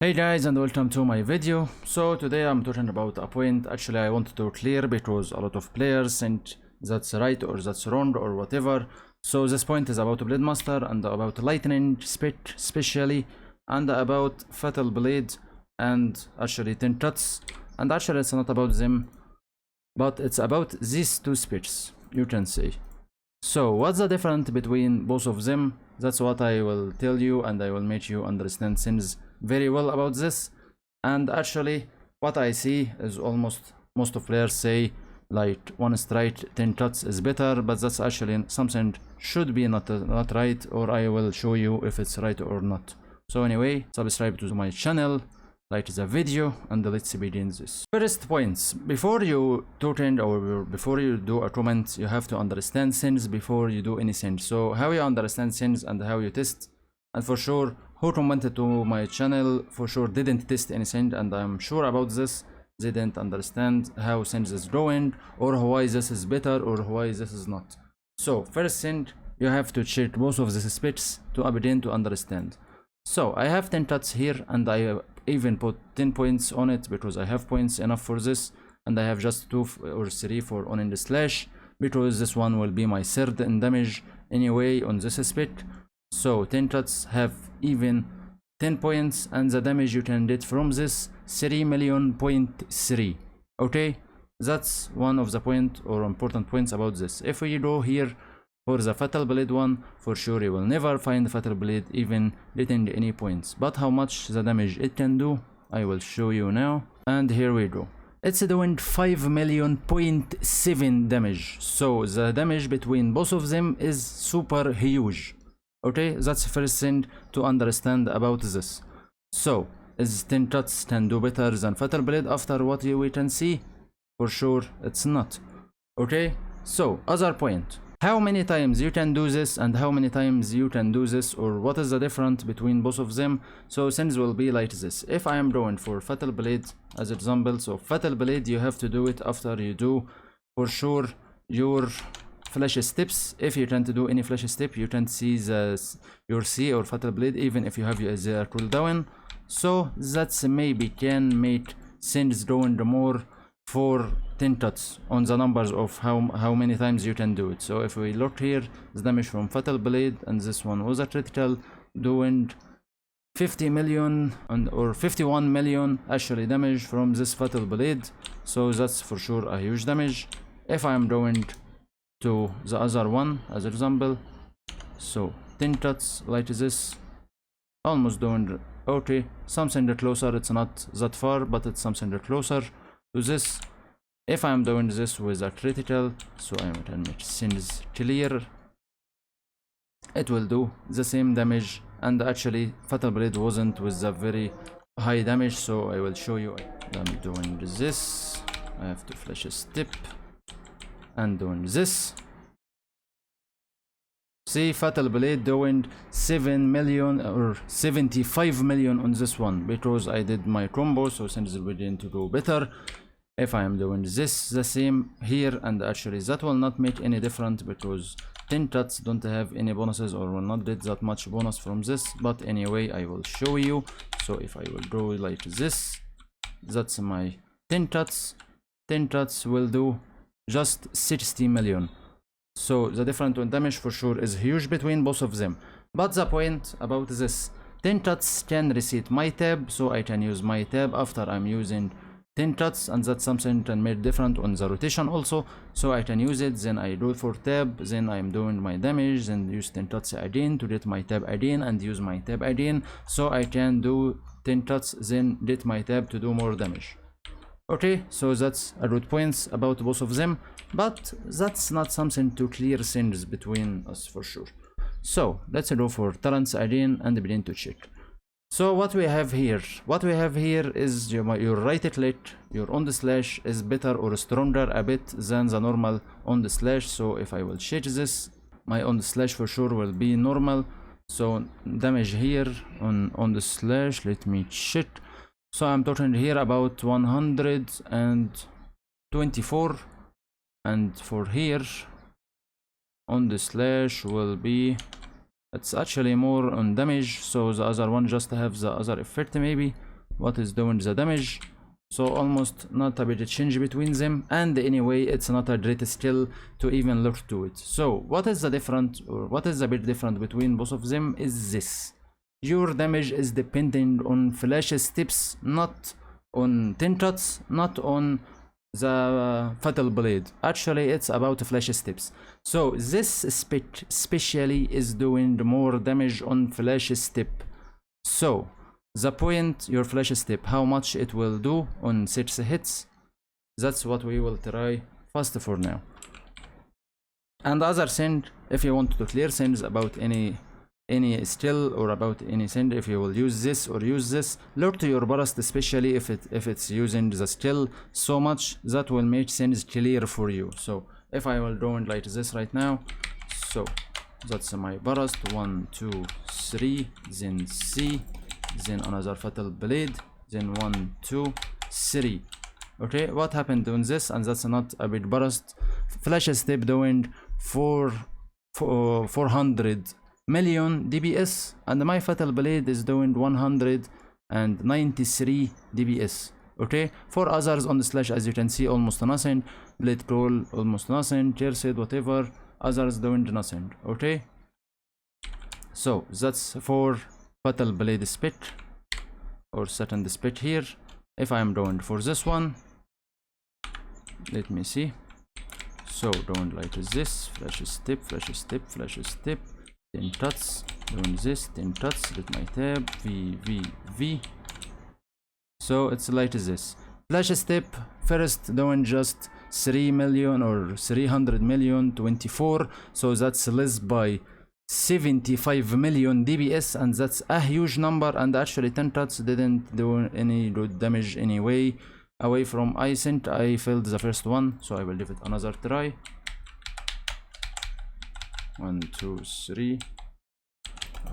Hey guys, and welcome to my video. So today I'm talking about a point actually I want to clear because a lot of players think that's right or that's wrong or whatever. So this point is about Blade Master and about lightning speed especially, and about fatal blade and actually 10 cuts. And actually it's not about them, but it's about these two speeds, you can say. So what's the difference between both of them? That's what I will tell you, and I will make you understand things very well about this. And actually what I see is most of players say like one straight 10 cuts is better, but that's actually something should be not right, or I will show you if it's right or not. So anyway, subscribe to my channel, like the video, and let's begin this. First points, before you talking or before you do a comment, you have to understand things before you do anything. So how you understand things and how you test, and for sure who commented to my channel for sure didn't test anything, and I'm sure about this, they didn't understand how things is going or why this is better or why this is not. So first thing, you have to check both of these specs to begin to understand. So I have 10 cuts here, and I even put 10 points on it because I have points enough for this, and I have just 2 or 3 for on in the slash because this one will be my third in damage anyway on this spec. So 10 cuts have even 10 points, and the damage you can get from this 3,000,000.3. okay, that's one of the point or important points about this. If we go here for the fatal blade one, for sure you will never find fatal blade even getting any points, but how much the damage it can do I will show you now. And here we go, it's doing 5,000,000.7 damage, so the damage between both of them is super huge. Okay, that's the first thing to understand about this. So is 10 cuts can do better than fatal blade after what we can see? For sure it's not. Okay, so other point, how many times you can do this and how many times you can do this, or what is the difference between both of them? So things will be like this. If I am going for fatal blade as example, so fatal blade you have to do it after you do for sure your flash steps. If you can't do any flash step, you can't see your C or fatal blade even if you have the cooldown. So that's maybe can make things going more for 10 cuts on the numbers of how many times you can do it. So if we look here, the damage from fatal blade, and this one was a critical, doing 50 million or 51 million actually damage from this fatal blade, so that's for sure a huge damage. If I am going to the other one as example, so 10 cuts like this, almost doing okay, something closer, it's not that far but it's something closer to this. If I'm doing this with a critical, so I can make things clear, it will do the same damage. And actually fatal blade wasn't with a very high damage, so I will show you. I'm doing this, I have to flash a step and doing this. See, fatal blade doing 7 million or 75 million on this one because I did my combo, so things will begin to go better. If I am doing this the same here, and actually that will not make any difference because 10 cuts don't have any bonuses or will not get that much bonus from this, but anyway I will show you. So if I will go like this, that's my 10 cuts. 10 cuts will do just 60 million. So the difference in damage for sure is huge between both of them. But the point about this, 10 cuts can reset my tab, so I can use my tab after I'm using 10 cuts, and that's something can make different on the rotation also. So I can use it, then I do it for tab, then I'm doing my damage, then use 10 cuts again to get my tab again and use my tab again. So I can do 10 cuts, then get my tab to do more damage. Okay, so that's a good points about both of them, but that's not something to clear things between us for sure. So let's go for talents again and begin to check. So what we have here is your right click, your on the slash is better or stronger a bit than the normal on the slash. So if I will change this, my on the slash for sure will be normal. So damage here on the slash, let me check. So I'm talking here about 124, and for here on the slash will be, it's actually more on damage, so the other one just have the other effect maybe. what is doing the damage. So almost not a big change between them, and anyway it's not a great skill to even look to it. So what is the difference, or what is the big difference between both of them is this: your damage is dependent on flash steps, not on 10 shots, not on the fatal blade. Actually it's about flash steps. So this especially is doing more damage on flash step. So the point, your flash step, how much it will do on 6 hits, that's what we will try first for now. And other thing, if you want to clear things about any skill or about any thing, if you will use this or use this, look to your burst, especially if it's using the skill so much, that will make things clear for you. So if I will do it like this right now, so that's my burst, 1 2 3, then C, then another fatal blade, then 1 2 3. Okay, what happened doing this? And that's not a big burst. Flash step doing 400 million DPS, and my fatal blade is doing 193 DPS. Okay, for others on the slash, as you can see, almost nothing. Blade crawl almost nothing. Jersey, whatever, others doing nothing. Okay, so that's for fatal blade spit or second spit here. If I am doing for this one, let me see. So doing like this: flash step, flash step, flash step, 10 shots, doing this, 10 shots, let my tab, V. So it's like this. Flash step first doing just 3 million or 300 million 24, so that's less by 75 million DPS, and that's a huge number. And actually 10 shots didn't do any good damage anyway. Away from, I think I failed the first one, so I will give it another try. 1 2 3.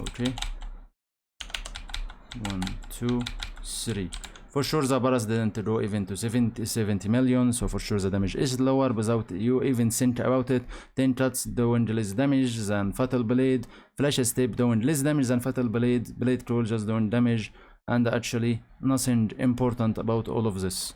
Okay, 1 2 3. For sure the burst didn't go even to 70 million, so for sure the damage is lower without you even think about it. 10 shots doing less damage than fatal blade, flash step doing less damage than fatal blade, blade crawl just doing damage, and actually nothing important about all of this.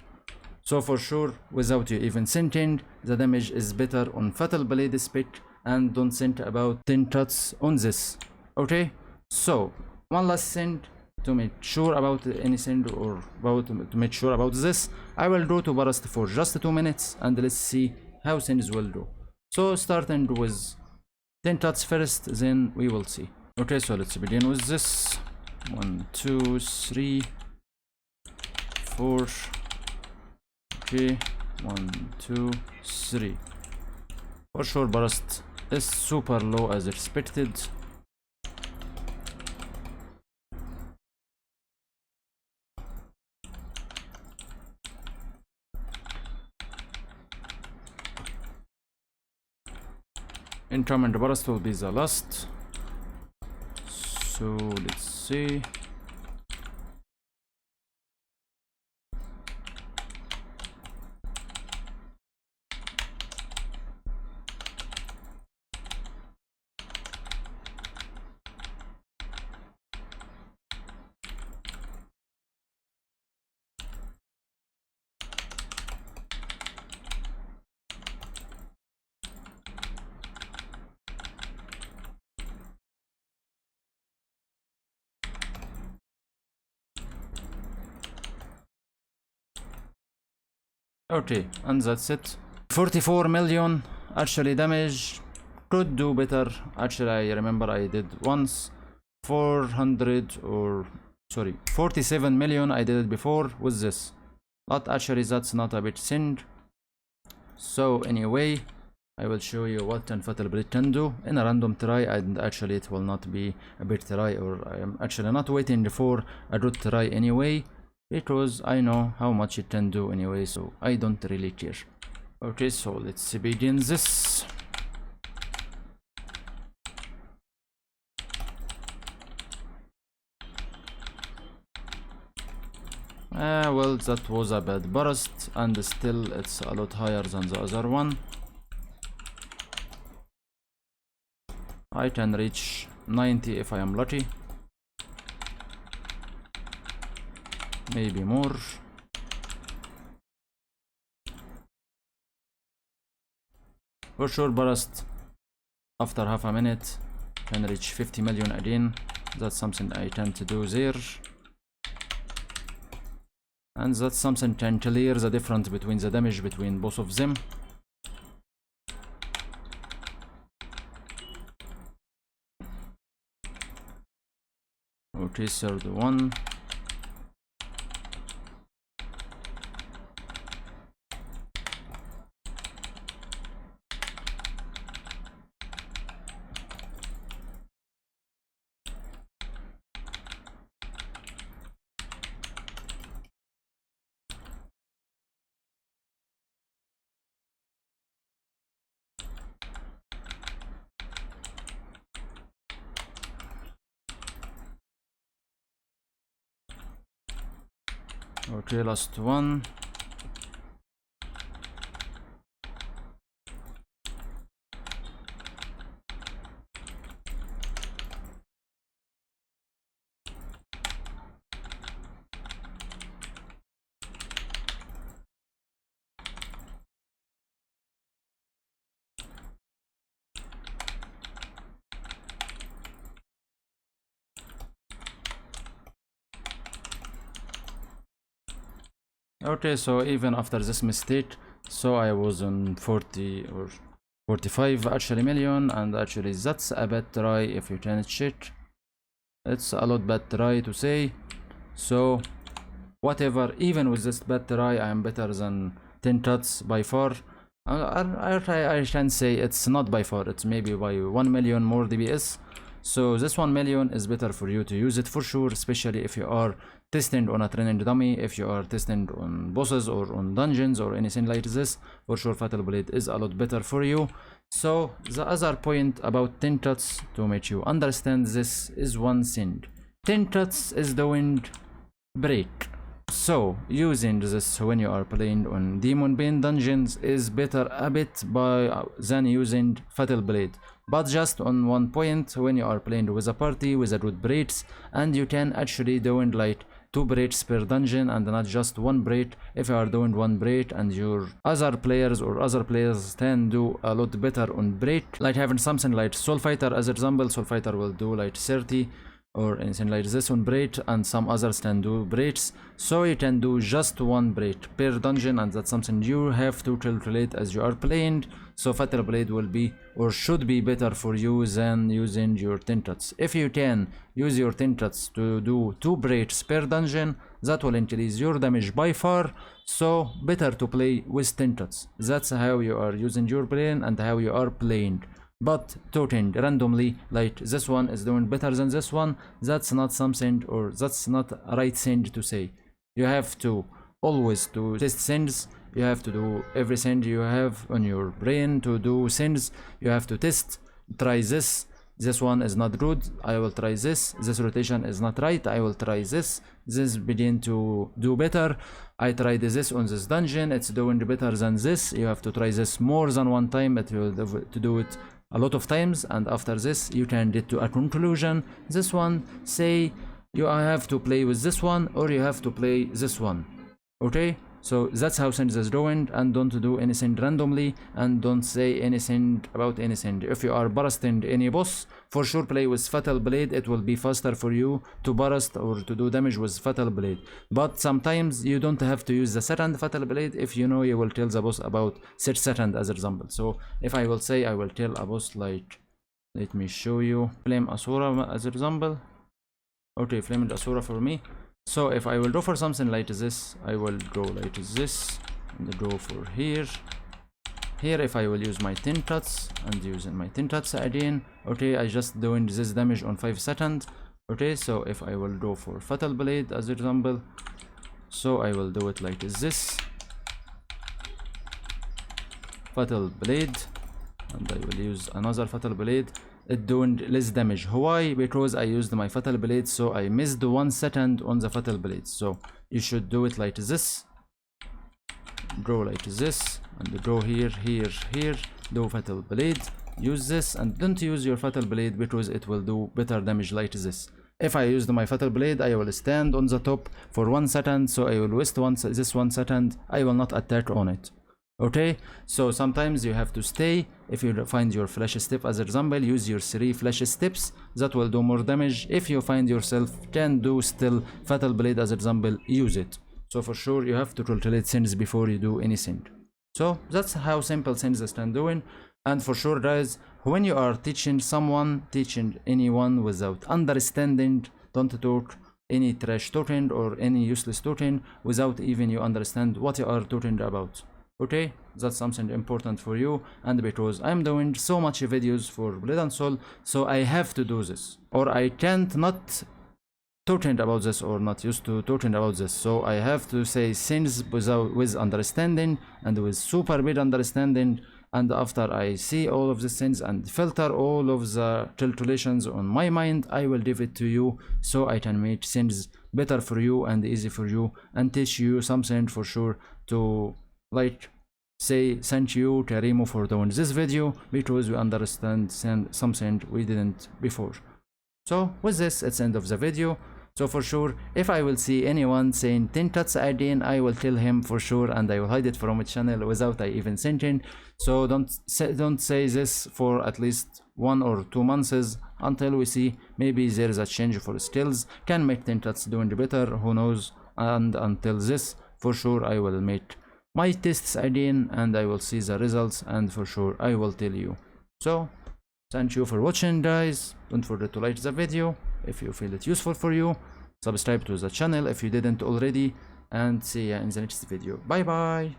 So for sure, without you even thinking, the damage is better on fatal blade spec, and don't think about 10 shots on this. Okay, so one last thing to make sure about anything, or to make sure about this, I will go to burst for just 2 minutes and let's see how things will do. So starting with 10 shots first, then we will see. Okay, so let's begin with this. 1 2 3 4. Okay, 1 2 3. For sure burst is super low as expected. Incoming burst will be the last. So let's see. Okay, and that's it. 44 million actually damage. Could do better. Actually, I remember I did once 47 million. I did it before with this, but actually that's not a big thing. So anyway, I will show you what 10 fatal blade can do in a random try, and actually it will not be a big try, or I am actually not waiting for a good try anyway, because I know how much it can do anyway, so I don't really care. Okay, so let's begin this. Well, that was a bad burst, and still it's a lot higher than the other one. I can reach 90 if I am lucky. maybe more. For sure burst after half a minute can reach 50 million again. That's something I tend to do there, and that's something can clear the difference between the damage between both of them. Okay, third one. Okay, last one. Okay, so even after this mistake, so I was on 40 or 45 actually million, and actually that's a bad try if you can check. It's a lot bad try to say. So whatever, even with this bad try, I am better than 10 cuts by far. I can say it's not by far, it's maybe by 1 million more DPS. So this 1 million is better for you to use it for sure, especially if you are testing on a training dummy, if you are testing on bosses or on dungeons or anything like this. For sure Fatal Blade is a lot better for you. So the other point about 10 cuts to make you understand this is one thing. 10 cuts is doing break. So using this when you are playing on Demon Bane dungeons is better a bit than using Fatal Blade, but just on one point, when you are playing with a party with a good breaks, and you can actually doing like 2 breaks per dungeon and not just 1 break. If you are doing 1 break and your other players can do a lot better on break, like having something like Soul Fighter as example. Soul Fighter will do like 30 or anything like this on break, and some others can do breaks. So you can do just 1 break per dungeon, and that's something you have to calculate as you are playing. So Fatal Blade will be or should be better for you than using your 10 cuts. If you can use your 10 cuts to do 2 breaks per dungeon, that will increase your damage by far. So better to play with 10 cuts. That's how you are using your brain and how you are playing. But talking randomly like this one is doing better than this one, that's not something, or that's not a right thing to say. You have to always to test things. You have to do everything you have on your brain to do things. You have to test, try this. This one is not good, I will try this. This rotation is not right, I will try this. This begin to do better. I tried this on this dungeon, it's doing better than this. You have to try this more than one time, but you have to do it a lot of times, and after this you can get to a conclusion. This one, say you have to play with this one or you have to play this one. Okay, so that's how things is doing, and don't do anything randomly, and don't say anything about anything. If you are bursting any boss, for sure play with Fatal Blade. It will be faster for you to burst or to do damage with Fatal Blade. But sometimes you don't have to use the second Fatal Blade if you know you will tell the boss about 6 seconds as example. So if I will say I will tell a boss like, let me show you, Flame Asura as example. Okay, Flame Asura for me. So if I will go for something like this, I will go like this and go for here. Here if I will use my 10 cuts and using my 10 cuts again. Okay, I just doing this damage on 5 seconds. Okay, so if I will go for Fatal Blade as example, so I will do it like this. Fatal Blade, and I will use another Fatal Blade. It doing less damage. Why? Because I used my Fatal Blade, so I missed 1 second on the Fatal Blade. So you should do it like this. Go like this and go here, here, here. Do Fatal Blade. Use this, and don't use your Fatal Blade because it will do better damage like this. If I used my fatal blade, I will stand on the top for 1 second, so I will waste this 1 second. I will not attack on it. Okay, so sometimes you have to stay. If you find your flash step, as example, use your 3 flash steps, that will do more damage. If you find yourself can do still fatal blade, as example, use it. So for sure you have to calculate things before you do anything. So that's how simple things stand doing. And for sure guys, when you are teaching someone, teaching anyone without understanding, don't talk any trash talking or any useless talking without even you understand what you are talking about. Okay, that's something important for you, and because I'm doing so much videos for Blade and Soul, so I have to do this, or I can't not talking about this or not used to talking about this. So I have to say things with understanding and with super big understanding, and after I see all of these things and filter all of the calculations on my mind, I will give it to you so I can make things better for you and easy for you and teach you something for sure to like say thank you KARIMO for doing this video, because we understand something we didn't before. So with this, it's the end of the video. So for sure, if I will see anyone saying 10 cuts again, I will kill him for sure, and I will hide it from a channel without I even thinking. So don't say this for at least 1 or 2 months until we see maybe there is a change for skills, can make 10 cuts doing better, who knows. And until this, for sure I will make my tests again and I will see the results, and for sure I will tell you. So thank you for watching guys. Don't forget to like the video if you feel it useful for you, subscribe to the channel if you didn't already, and see ya in the next video. Bye bye.